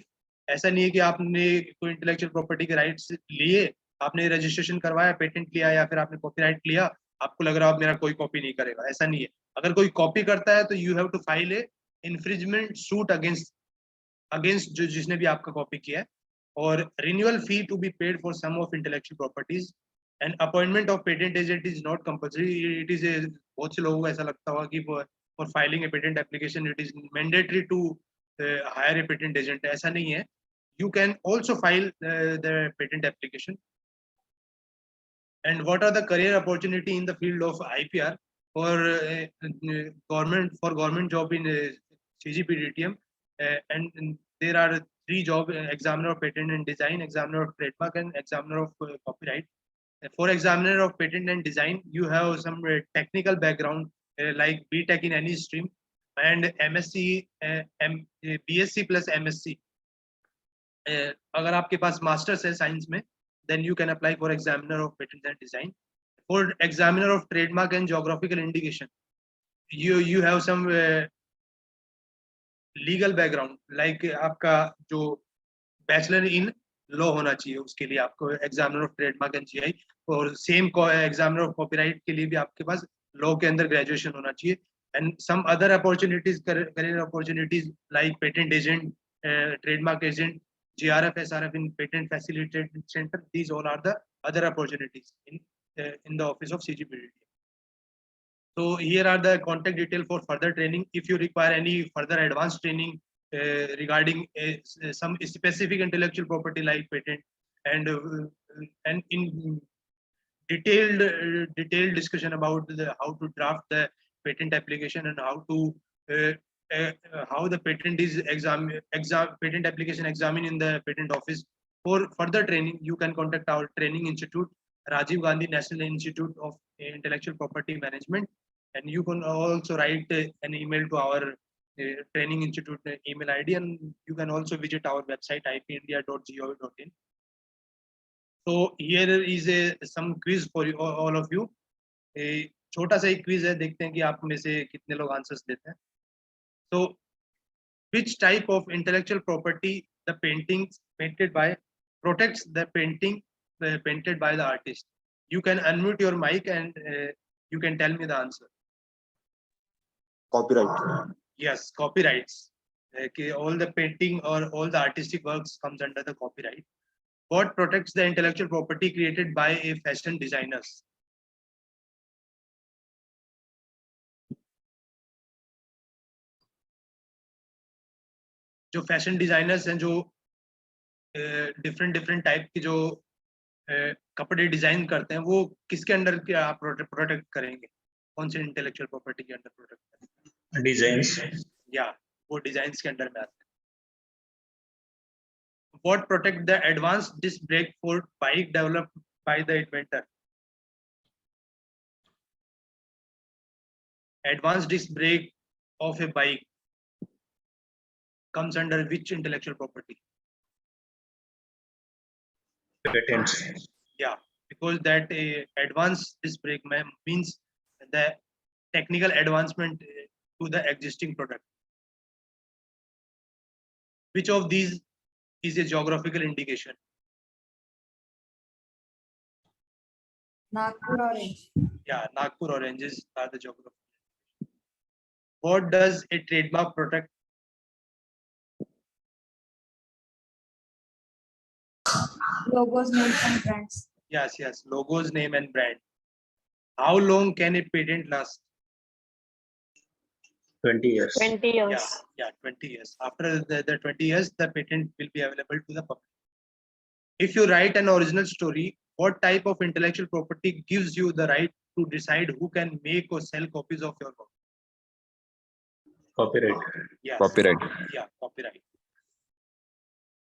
[SPEAKER 2] ऐसा नहीं है कि आपने कोई intellectual property के rights लिए, आपने registration करवाया, पेटेंट लिया या फिर आपने कॉपीराइट लिया, आपको लग रहा है मेरा कोई कॉपी नहीं करेगा. ऐसा नहीं है. अगर कोई कॉपी करता है तो you have to file a infringement suit against जिसने भी आपका कॉपी किया है. और renewal fee to be paid for some of intellectual properties. And appointment of patent agent is not compulsory. It is बहुत से लोगों को ऐसा लगता होगा कि for filing a patent application it is mandatory to hire a patent agent. ऐसा नहीं है. You can also file the patent application. And what are the career opportunity in the field of IPR for government job in CGPDTM? And there are 3 jobs: examiner of patent and design, examiner of trademark, and examiner of copyright. For examiner of patent and design, you have some technical background like BTech in any stream, and MSc, BSc plus MSc. अगर आपके पास masters है science में, then you can apply for examiner of patent and design. For examiner of trademark and geographical indication, you have some legal background, like आपका जो bachelor in law होना चाहिए, उसके लिए आपको examiner of trademark and GI. और same examiner of copyright के लिए भी आपके पास लॉ के अंदर ग्रेजुएशन होना चाहिए. And some other opportunities, career opportunities like patent agent, trademark agent, GRF, SRF in patent facilitated center. These all are the other opportunities in the office of CGPDT. So here are the contact detail for further training. If you require any further advanced training regarding some specific intellectual property like patent, and in detailed discussion about how to draft the patent application and how the patent is patent application examined in the patent office. For further training, you can contact our training institute, Rajiv Gandhi National Institute of Intellectual Property Management, And you can also write an email to our training institute email ID, and you can also visit our website ipindia.gov.in. So here is some quiz for you, all of you. A छोटा सा एक quiz है, देखते हैं कि आप में से कितने लोग आंसर्स देते हैं. So which type of intellectual property the painting painted by protects the painting painted by the artist? You can unmute your mic and you can tell me the answer.
[SPEAKER 6] Copyright.
[SPEAKER 2] Yes, copyrights. All the painting or all the artistic works comes under the copyright. What protects the intellectual property created by a fashion designers? जो fashion designers हैं, जो different type की जो कपड़े design करते हैं, वो किसके अंडर क्या आप प्रोटेक्ट करेंगे? कौन से इंटेलेक्चुअल प्रॉपर्टी के अंडर प्रोटेक्ट करेंगे?
[SPEAKER 6] Designs.
[SPEAKER 2] या वो डिजाइन्स के अंडर में आते हैं. What protect the advanced disc brake for bike developed by the inventor? Advanced disc brake of a bike comes under which intellectual property?
[SPEAKER 6] Patents.
[SPEAKER 2] Yeah, because that advanced disc brake means the technical advancement to the existing product. Which of these is a geographical indication?
[SPEAKER 1] Nagpur orange.
[SPEAKER 2] Yeah, Nagpur oranges are the geographical. What does a trademark protect?
[SPEAKER 1] Logos, names and brands.
[SPEAKER 2] Yes, logos, name and brand. How long can a patent last?
[SPEAKER 6] 20 years.
[SPEAKER 7] 20 years.
[SPEAKER 2] Yeah, 20 years. After the 20 years, the patent will be available to the public. If you write an original story, what type of intellectual property gives you the right to decide who can make or sell copies of your work?
[SPEAKER 6] Copyright.
[SPEAKER 2] Yes.
[SPEAKER 8] Copyright.
[SPEAKER 2] Yeah, copyright.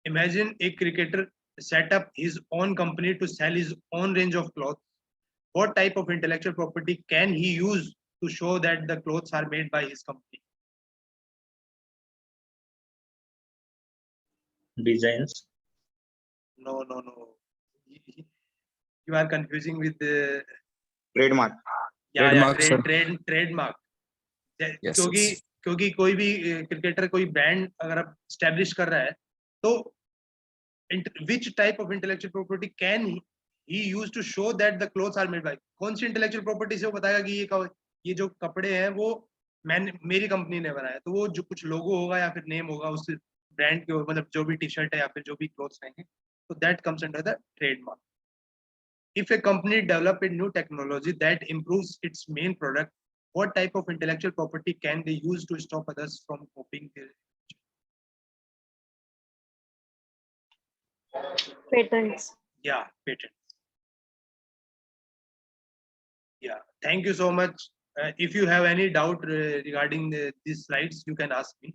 [SPEAKER 2] Imagine a cricketer set up his own company to sell his own range of clothes. What type of intellectual property can he use to show that the clothes are made by his company?
[SPEAKER 6] Designs.
[SPEAKER 2] No. You are confusing with the
[SPEAKER 6] Trademark.
[SPEAKER 8] Trademark, sir.
[SPEAKER 2] trademark.
[SPEAKER 8] Yes,
[SPEAKER 2] क्योंकि कोई भी cricketer कोई brand अगर आप establish कर रहा है, तो which type of intellectual property can he use to show that the clothes are made by? कौन सी intellectual property से वो बताएगा कि ये जो कपड़े हैं वो मेरी कंपनी ने बनाया? तो वो जो कुछ लोगो होगा या फिर नेम होगा उस ब्रांड के, मतलब जो भी टी शर्ट है या फिर जो भी क्लोथ्स रहेंगे, तो that comes under the trademark. If a company develop a new technology that improves its main product, what type of intellectual property can they use to stop others from copying their?
[SPEAKER 7] Patents.
[SPEAKER 2] Yeah, patents. Yeah, thank you so much. If you have any doubt regarding these slides, you can ask me.